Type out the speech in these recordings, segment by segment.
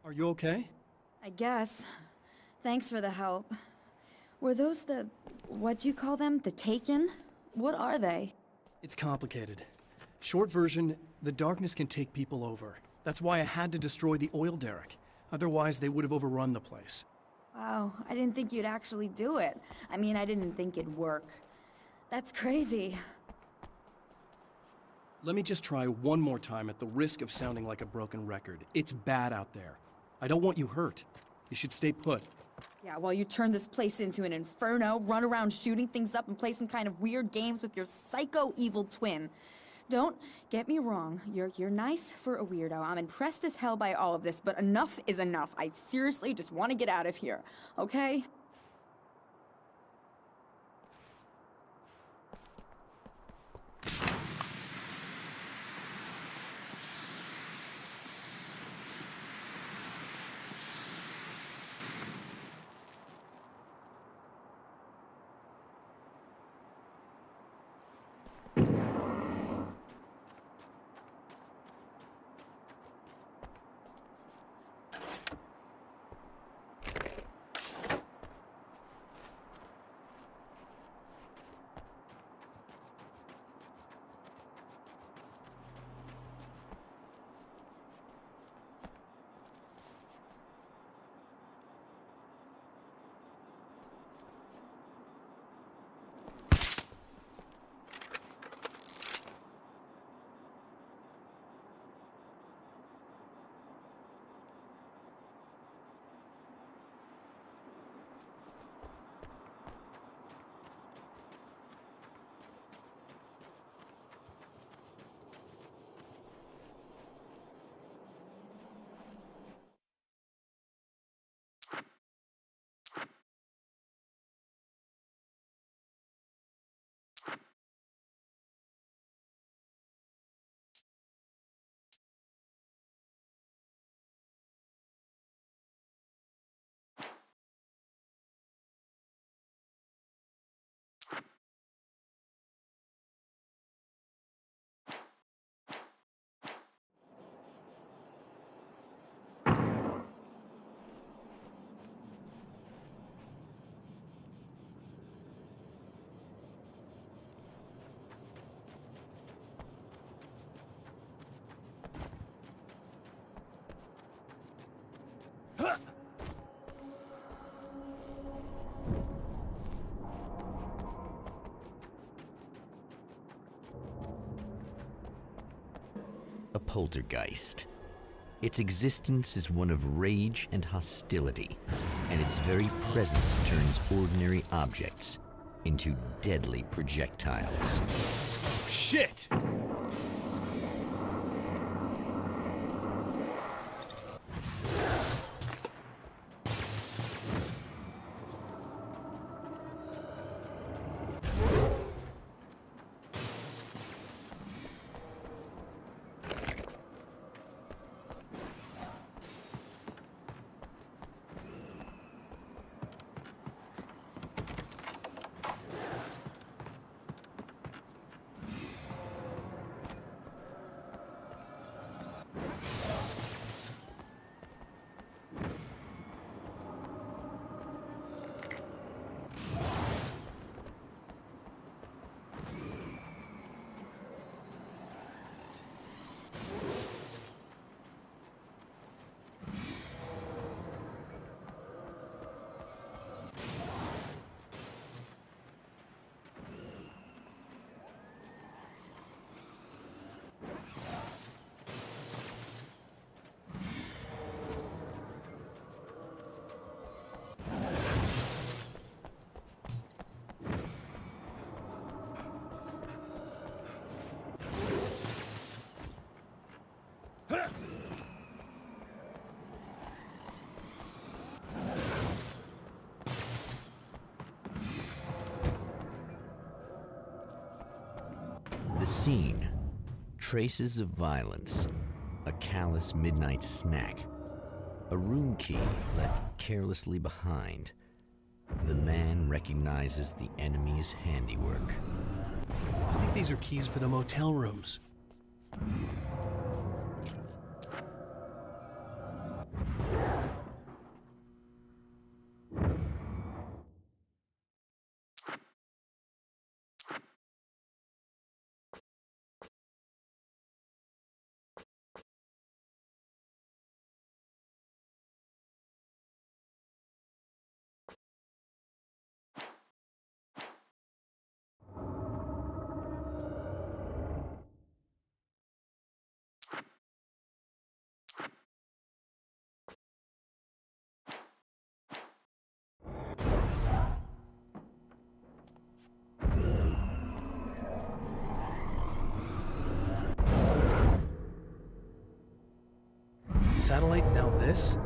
Are you okay? I guess. Thanks for the help. Were those what'd you call them? The Taken? What are they? It's complicated. Short version, the darkness can take people over. That's why I had to destroy the oil derrick. Otherwise, they would have overrun the place. Wow, I didn't think you'd actually do it. I mean, I didn't think it'd work. That's crazy. Let me just try one more time at the risk of sounding like a broken record. It's bad out there. I don't want you hurt. You should stay put. Yeah, while you turn this place into an inferno, run around shooting things up and play some kind of weird games with your psycho evil twin. Don't get me wrong, you're nice for a weirdo. I'm impressed as hell by all of this, but enough is enough. I seriously just want to get out of here, okay? A poltergeist. Its existence is one of rage and hostility, and its very presence turns ordinary objects into deadly projectiles. Shit! The scene. Traces of violence. A callous midnight snack. A room key left carelessly behind. The man recognizes the enemy's handiwork. I think these are keys for the motel rooms. Satellite and now this?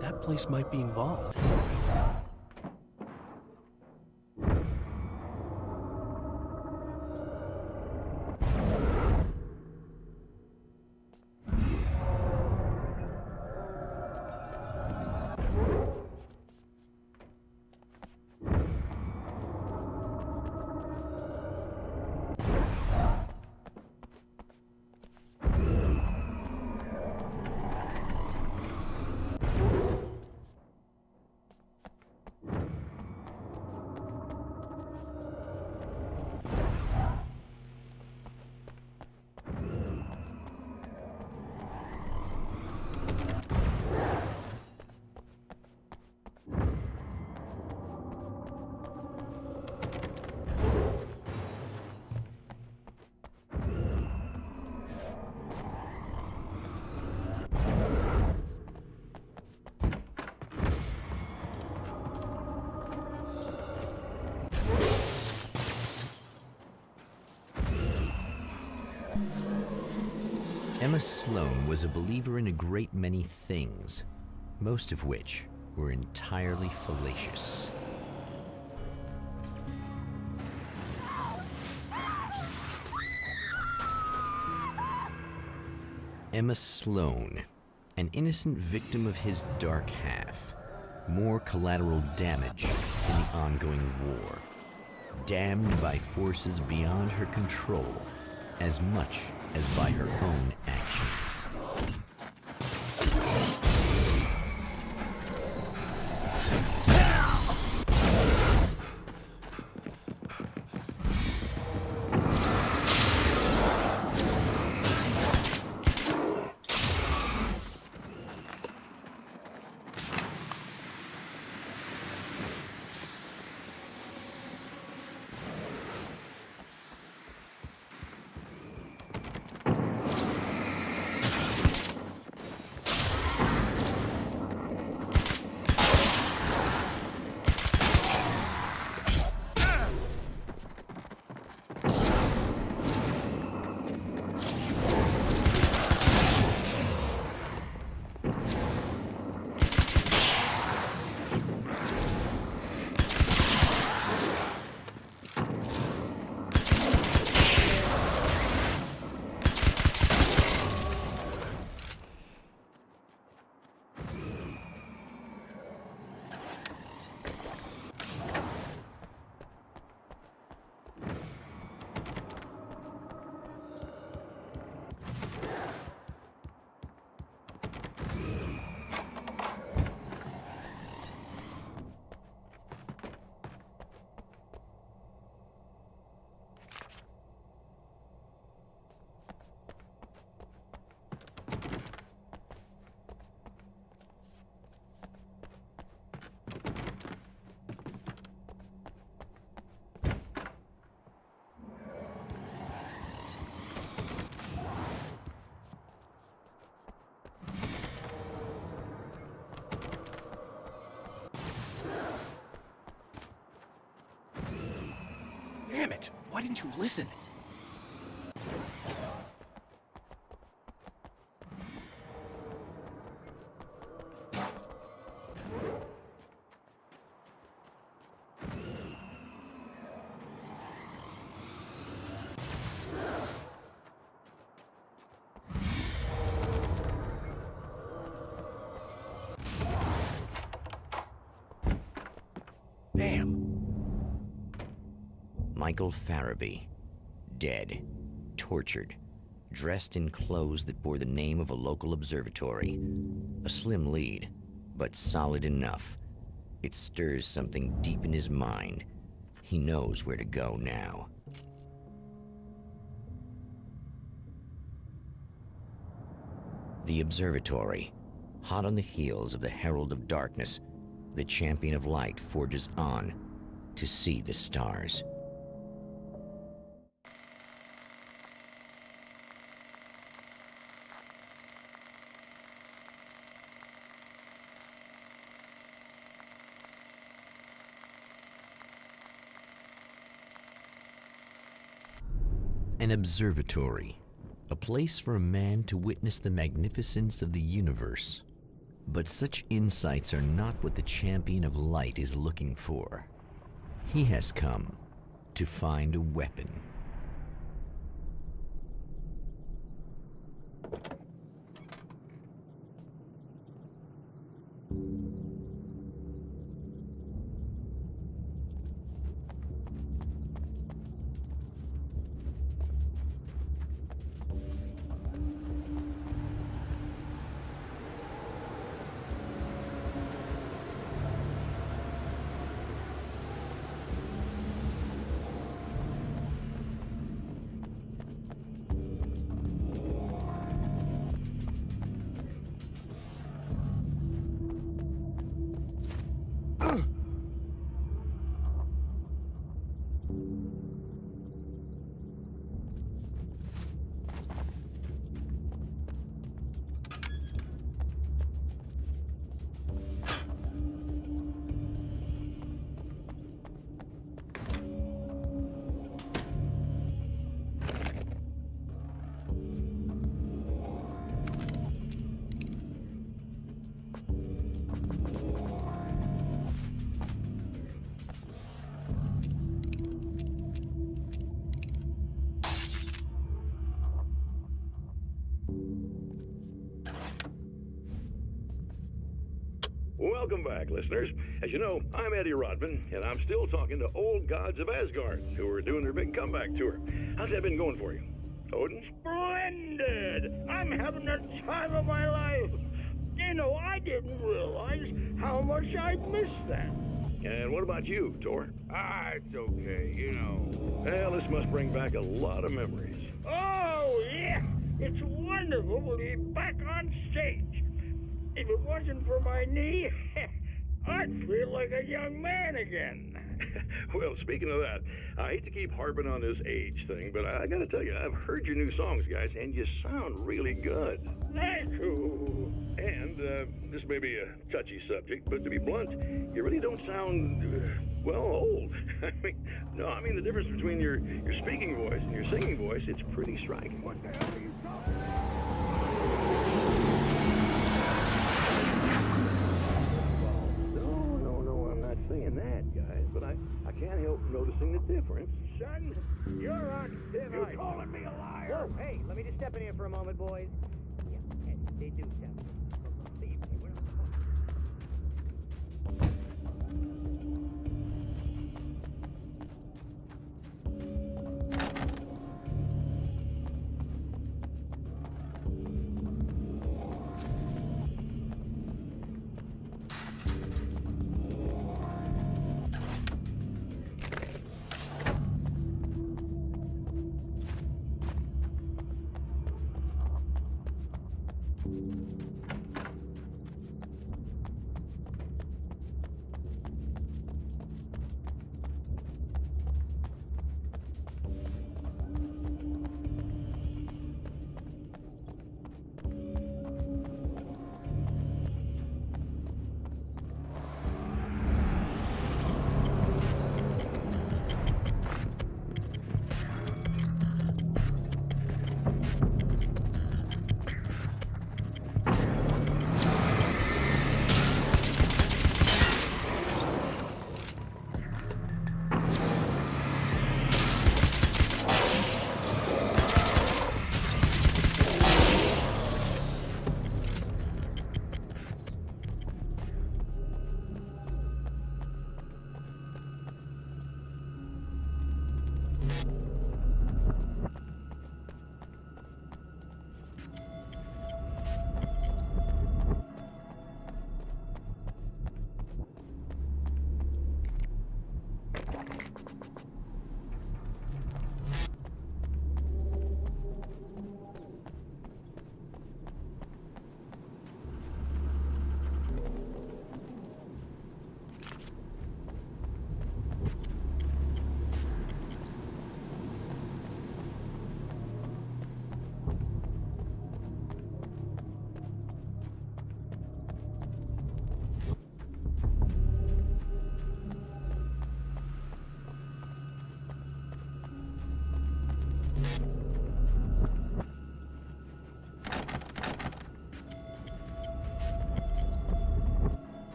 That place might be involved. Emma Sloan was a believer in a great many things, most of which were entirely fallacious. Emma Sloan, an innocent victim of his dark half, more collateral damage in the ongoing war, damned by forces beyond her control as much as by her own actions. Damn it! Why didn't you listen? Michael Farabee, dead, tortured, dressed in clothes that bore the name of a local observatory. A slim lead, but solid enough. It stirs something deep in his mind. He knows where to go now. The observatory, hot on the heels of the Herald of Darkness, the champion of light forges on to see the stars. An observatory, a place for a man to witness the magnificence of the universe. But such insights are not what the champion of light is looking for. He has come to find a weapon. Welcome back, listeners. As you know, I'm Eddie Rodman, and I'm still talking to old gods of Asgard, who are doing their big comeback tour. How's that been going for you? Odin? Splendid! I'm having the time of my life. You know, I didn't realize how much I missed that. And what about you, Tor? It's okay, you know. Well, this must bring back a lot of memories. Oh, yeah! It's wonderful to be back on stage. If it wasn't for my knee, I'd feel like a young man again. Well, speaking of that, I hate to keep harping on this age thing, but I gotta tell you, I've heard your new songs, guys, and you sound really good. Thank you. And this may be a touchy subject, but to be blunt, you really don't sound, well, old. I mean the difference between your speaking voice and your singing voice, it's pretty striking. What the hell are you talking No, I'm not saying that, guys, but I can't help noticing the difference. Son, you're on thin ice. You're calling me a liar. Whoa, hey, let me just step in here for a moment, boys. Yeah, they do step in. Believe me, we're not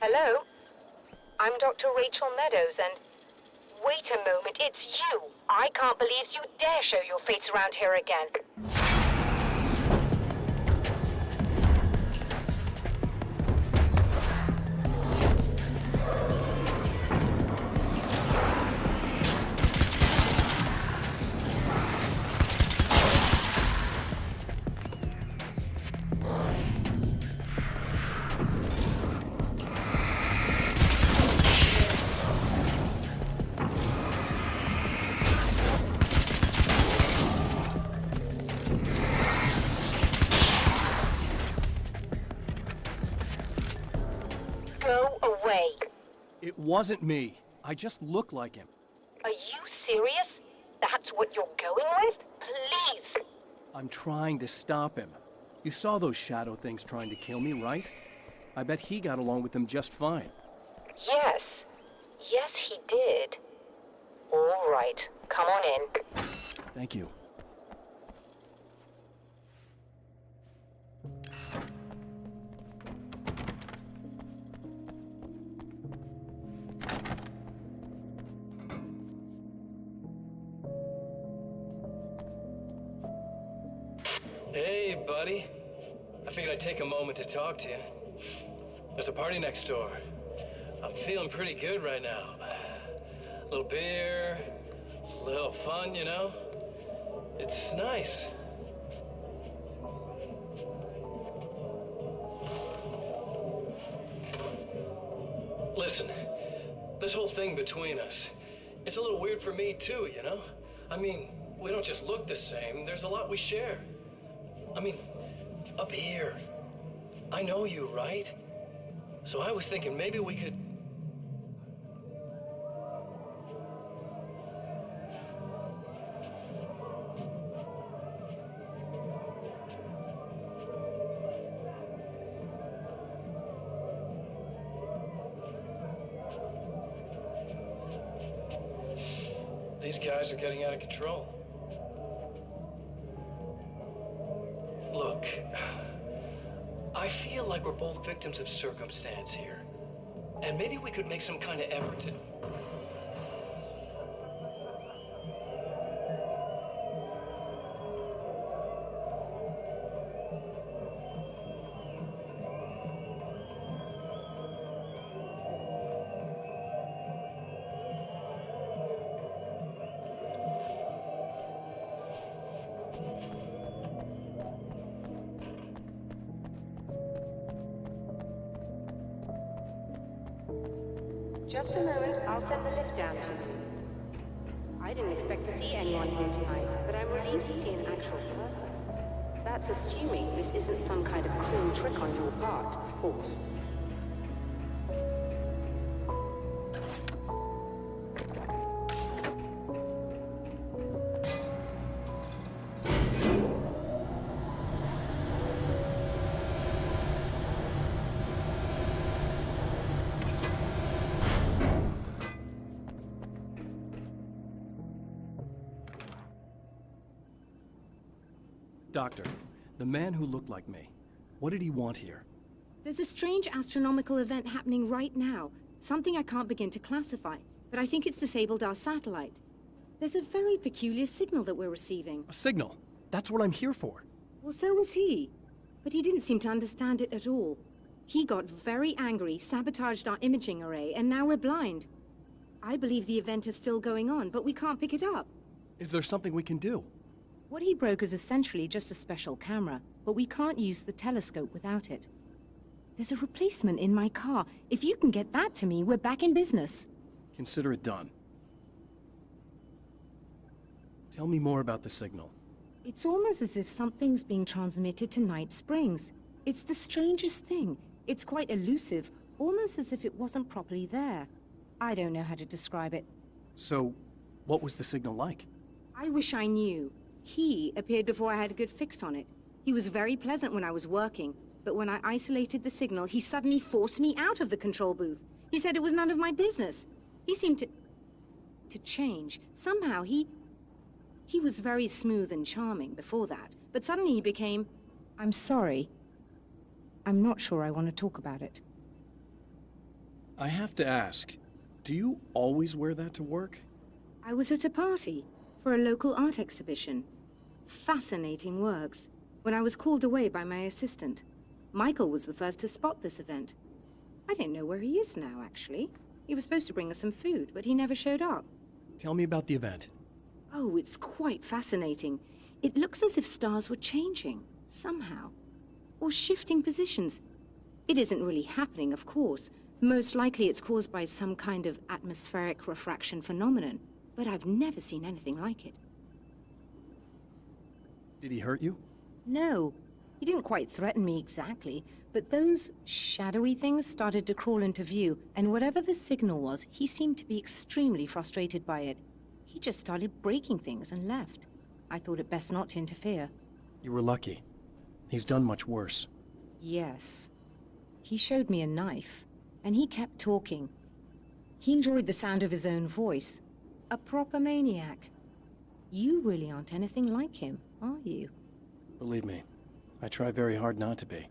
Hello? I'm Dr. Rachel Meadows, and... Wait a moment, it's you! I can't believe you dare show your face around here again. Go away. It wasn't me. I just look like him. Are you serious? That's what you're going with? Please! I'm trying to stop him. You saw those shadow things trying to kill me, right? I bet he got along with them just fine. Yes. Yes, he did. All right. Come on in. Thank you. Hey, buddy. I figured I'd take a moment to talk to you. There's a party next door. I'm feeling pretty good right now. A little beer, a little fun, you know? It's nice. Listen, this whole thing between us, it's a little weird for me too, you know? I mean, we don't just look the same, there's a lot we share. I mean, up here. I know you, right? So I was thinking maybe we could... These guys are getting out of control. Look, I feel like we're both victims of circumstance here. And maybe we could make some kind of effort to... Just a moment, I'll send the lift down to you. I didn't expect to see anyone here tonight, but I'm relieved to see an actual person. That's assuming this isn't some kind of cruel trick on your part, of course. Doctor, the man who looked like me, what did he want here? There's a strange astronomical event happening right now. Something I can't begin to classify, but I think it's disabled our satellite. There's a very peculiar signal that we're receiving. A signal? That's what I'm here for. Well, so was he. But he didn't seem to understand it at all. He got very angry, sabotaged our imaging array, and now we're blind. I believe the event is still going on, but we can't pick it up. Is there something we can do? What he broke is essentially just a special camera, but we can't use the telescope without it. There's a replacement in my car. If you can get that to me, we're back in business. Consider it done. Tell me more about the signal. It's almost as if something's being transmitted to Night Springs. It's the strangest thing. It's quite elusive, almost as if it wasn't properly there. I don't know how to describe it. So, what was the signal like? I wish I knew. He appeared before I had a good fix on it. He was very pleasant when I was working, but when I isolated the signal, he suddenly forced me out of the control booth. He said it was none of my business. He seemed to change. Somehow he was very smooth and charming before that, but suddenly he became, I'm sorry. I'm not sure I want to talk about it. I have to ask, do you always wear that to work? I was at a party for a local art exhibition. Fascinating works. When I was called away by my assistant, Michael was the first to spot this event. I don't know where he is now, actually. He was supposed to bring us some food, but he never showed up. Tell me about the event. Oh, it's quite fascinating. It looks as if stars were changing, somehow. Or shifting positions. It isn't really happening, of course. Most likely it's caused by some kind of atmospheric refraction phenomenon. But I've never seen anything like it. Did he hurt you? No. He didn't quite threaten me exactly, but those shadowy things started to crawl into view, and whatever the signal was, he seemed to be extremely frustrated by it. He just started breaking things and left. I thought it best not to interfere. You were lucky. He's done much worse. Yes. He showed me a knife, and he kept talking. He enjoyed the sound of his own voice. A proper maniac. You really aren't anything like him, are you? Believe me, I try very hard not to be.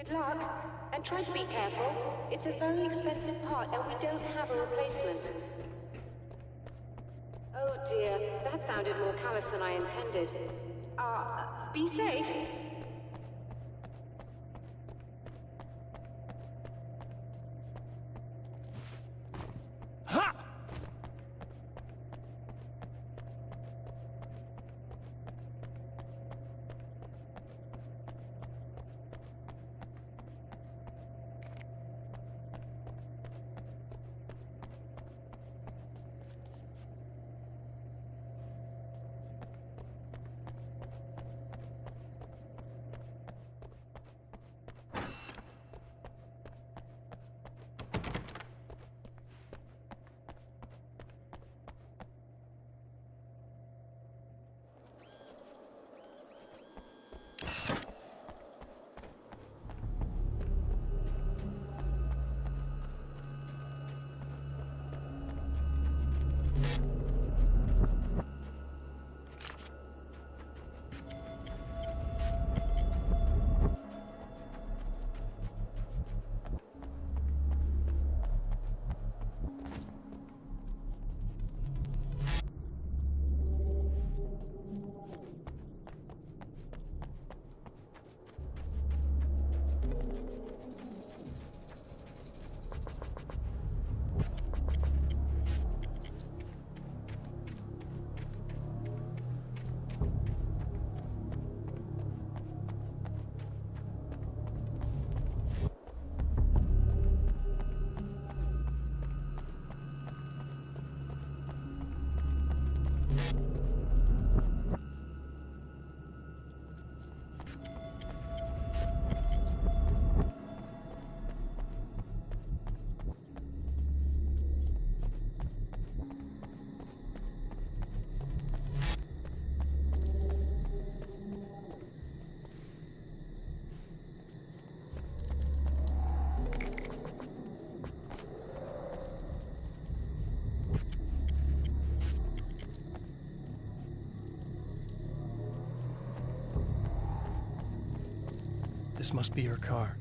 Good luck, and try to be careful. It's a very expensive part, and we don't have a replacement. Oh dear, that sounded more callous than I intended. Be safe. Ha! This must be her car.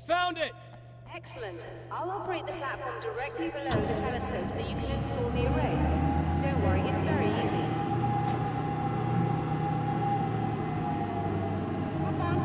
found it! Excellent. I'll operate the platform directly below the telescope so you can install the array. Don't worry, it's very easy. Hop on.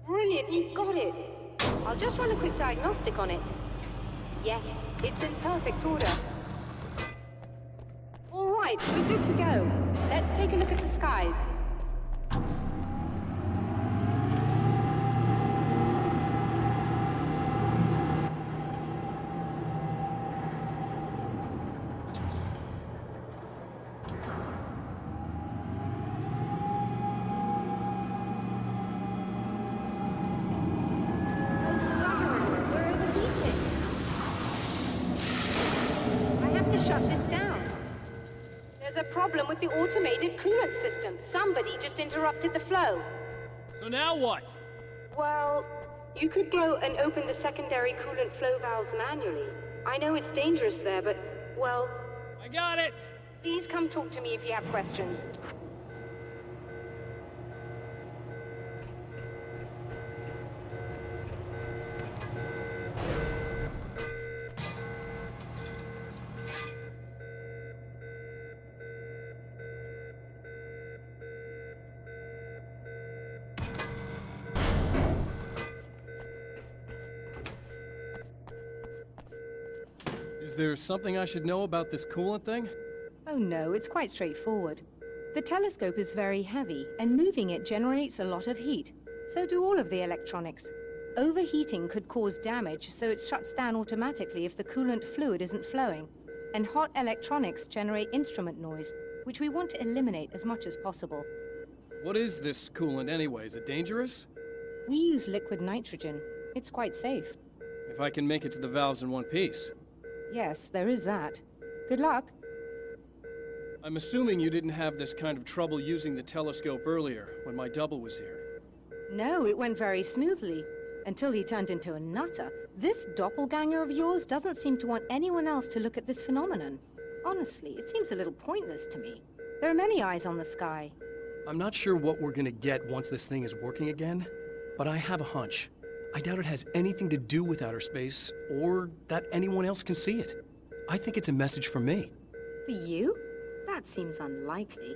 Brilliant, you've got it. I'll just run a quick diagnostic on it. Yes, it's in perfect order. All right, we're good to go. Let's take a look at the skies. Shut this down. There's a problem with the automated coolant system. Somebody just interrupted the flow. So now what? Well, you could go and open the secondary coolant flow valves manually. I know it's dangerous there, but, well... I got it! Please come talk to me if you have questions. Is there something I should know about this coolant thing? Oh no, it's quite straightforward. The telescope is very heavy, and moving it generates a lot of heat. So do all of the electronics. Overheating could cause damage, so it shuts down automatically if the coolant fluid isn't flowing. And hot electronics generate instrument noise, which we want to eliminate as much as possible. What is this coolant anyway? Is it dangerous? We use liquid nitrogen. It's quite safe. If I can make it to the valves in one piece. Yes, there is that. Good luck. I'm assuming you didn't have this kind of trouble using the telescope earlier, when my double was here. No, it went very smoothly. Until he turned into a nutter. This doppelganger of yours doesn't seem to want anyone else to look at this phenomenon. Honestly, it seems a little pointless to me. There are many eyes on the sky. I'm not sure what we're gonna get once this thing is working again, but I have a hunch. I doubt it has anything to do with outer space, or that anyone else can see it. I think it's a message for me. For you? That seems unlikely.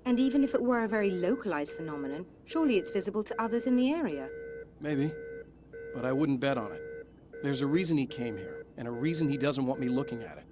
And even if it were a very localized phenomenon, surely it's visible to others in the area. Maybe, but I wouldn't bet on it. There's a reason he came here, and a reason he doesn't want me looking at it.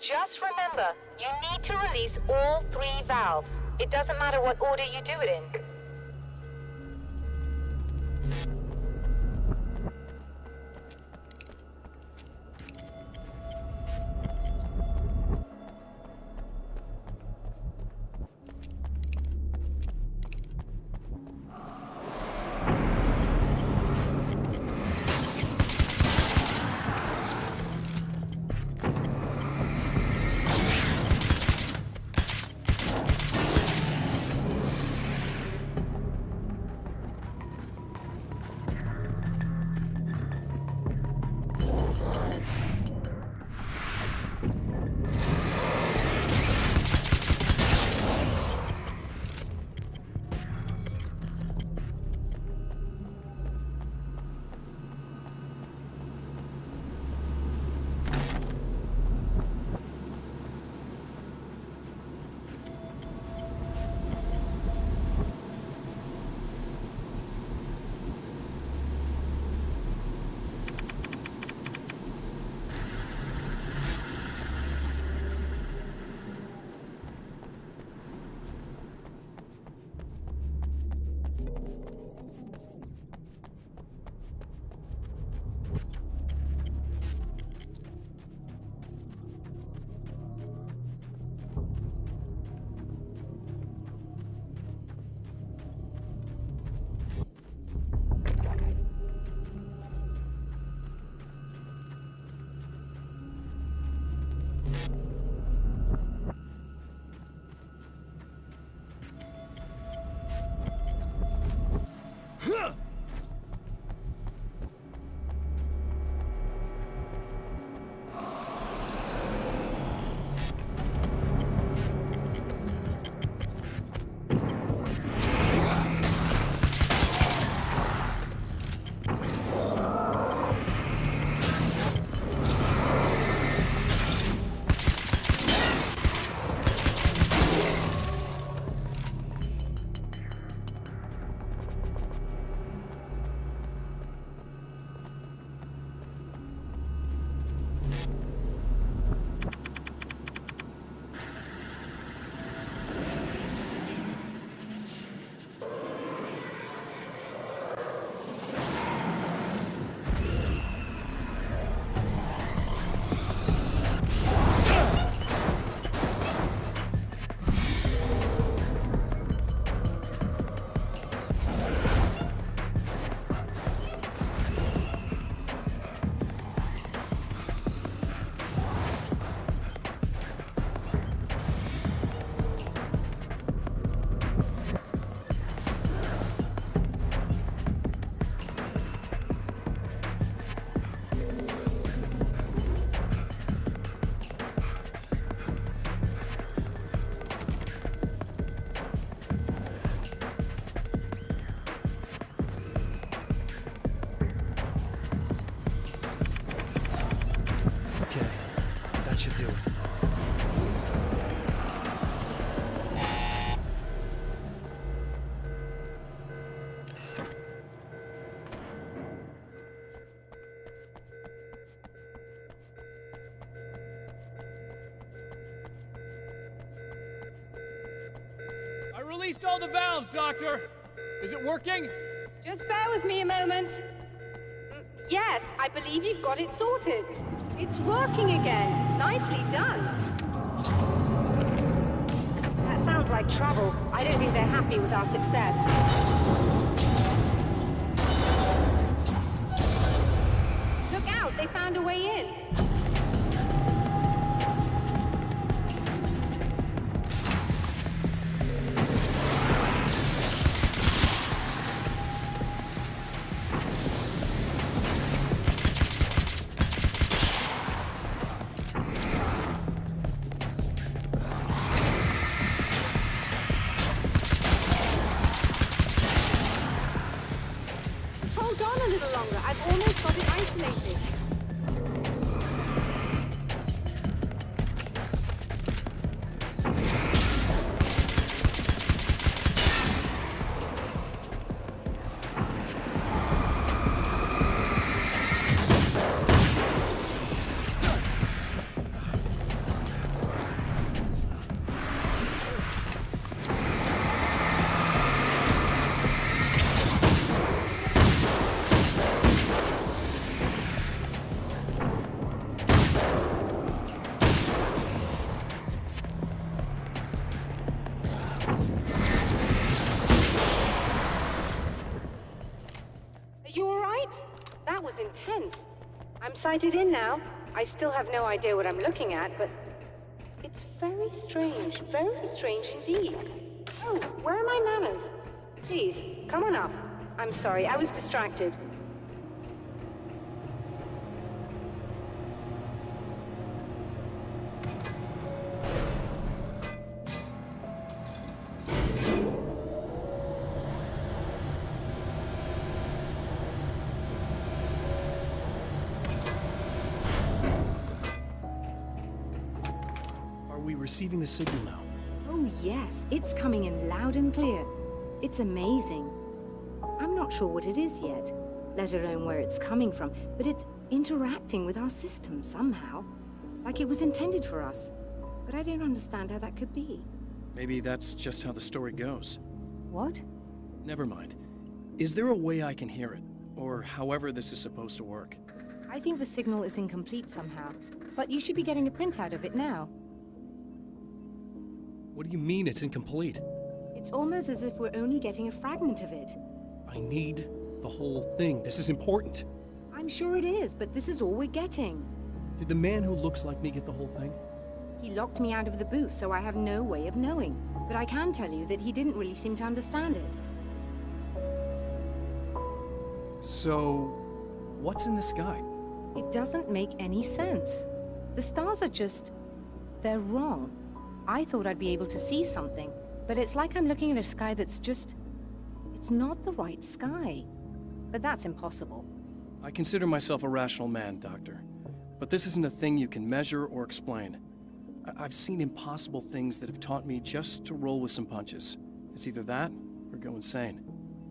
Just remember, you need to release all 3 valves. It doesn't matter what order you do it in. should do it. I released all the valves, Doctor! Is it working? Just bear with me a moment. Yes, I believe you've got it sorted. It's working again. Nicely done. That sounds like trouble. I don't think they're happy with our success. Look out, they found a way in. I've almost got it isolated. I'm sighted in now. I still have no idea what I'm looking at, but it's very strange indeed. Oh, where are my manners? Please, come on up. I'm sorry, I was distracted. Are we receiving the signal now? Oh yes, it's coming in loud and clear. It's amazing. I'm not sure what it is yet, let alone where it's coming from, but it's interacting with our system somehow. Like it was intended for us. But I don't understand how that could be. Maybe that's just how the story goes. What? Never mind. Is there a way I can hear it? Or however this is supposed to work? I think the signal is incomplete somehow, but you should be getting a printout of it now. What do you mean it's incomplete? It's almost as if we're only getting a fragment of it. I need the whole thing. This is important. I'm sure it is, but this is all we're getting. Did the man who looks like me get the whole thing? He locked me out of the booth, so I have no way of knowing. But I can tell you that he didn't really seem to understand it. So, what's in the sky? It doesn't make any sense. The stars are just... they're wrong. I thought I'd be able to see something, but it's like I'm looking at a sky that's just... it's not the right sky. But that's impossible. I consider myself a rational man, Doctor. But this isn't a thing you can measure or explain. I've seen impossible things that have taught me just to roll with some punches. It's either that, or go insane.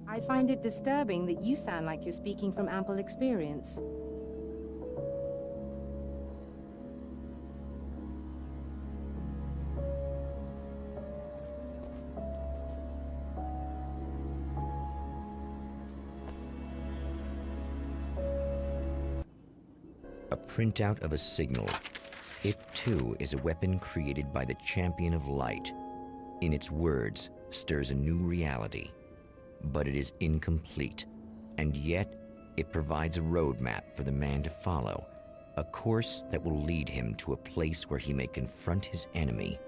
I find it disturbing that you sound like you're speaking from ample experience. A printout of a signal. It, too, is a weapon created by the Champion of Light. In its words, stirs a new reality. But it is incomplete, and yet it provides a roadmap for the man to follow, a course that will lead him to a place where he may confront his enemy.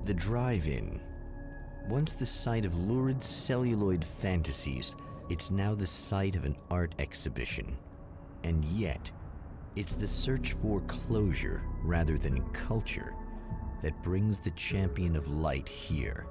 The drive-in. Once the site of lurid celluloid fantasies, it's now the site of an art exhibition. And yet, it's the search for closure rather than culture that brings the Champion of Light here.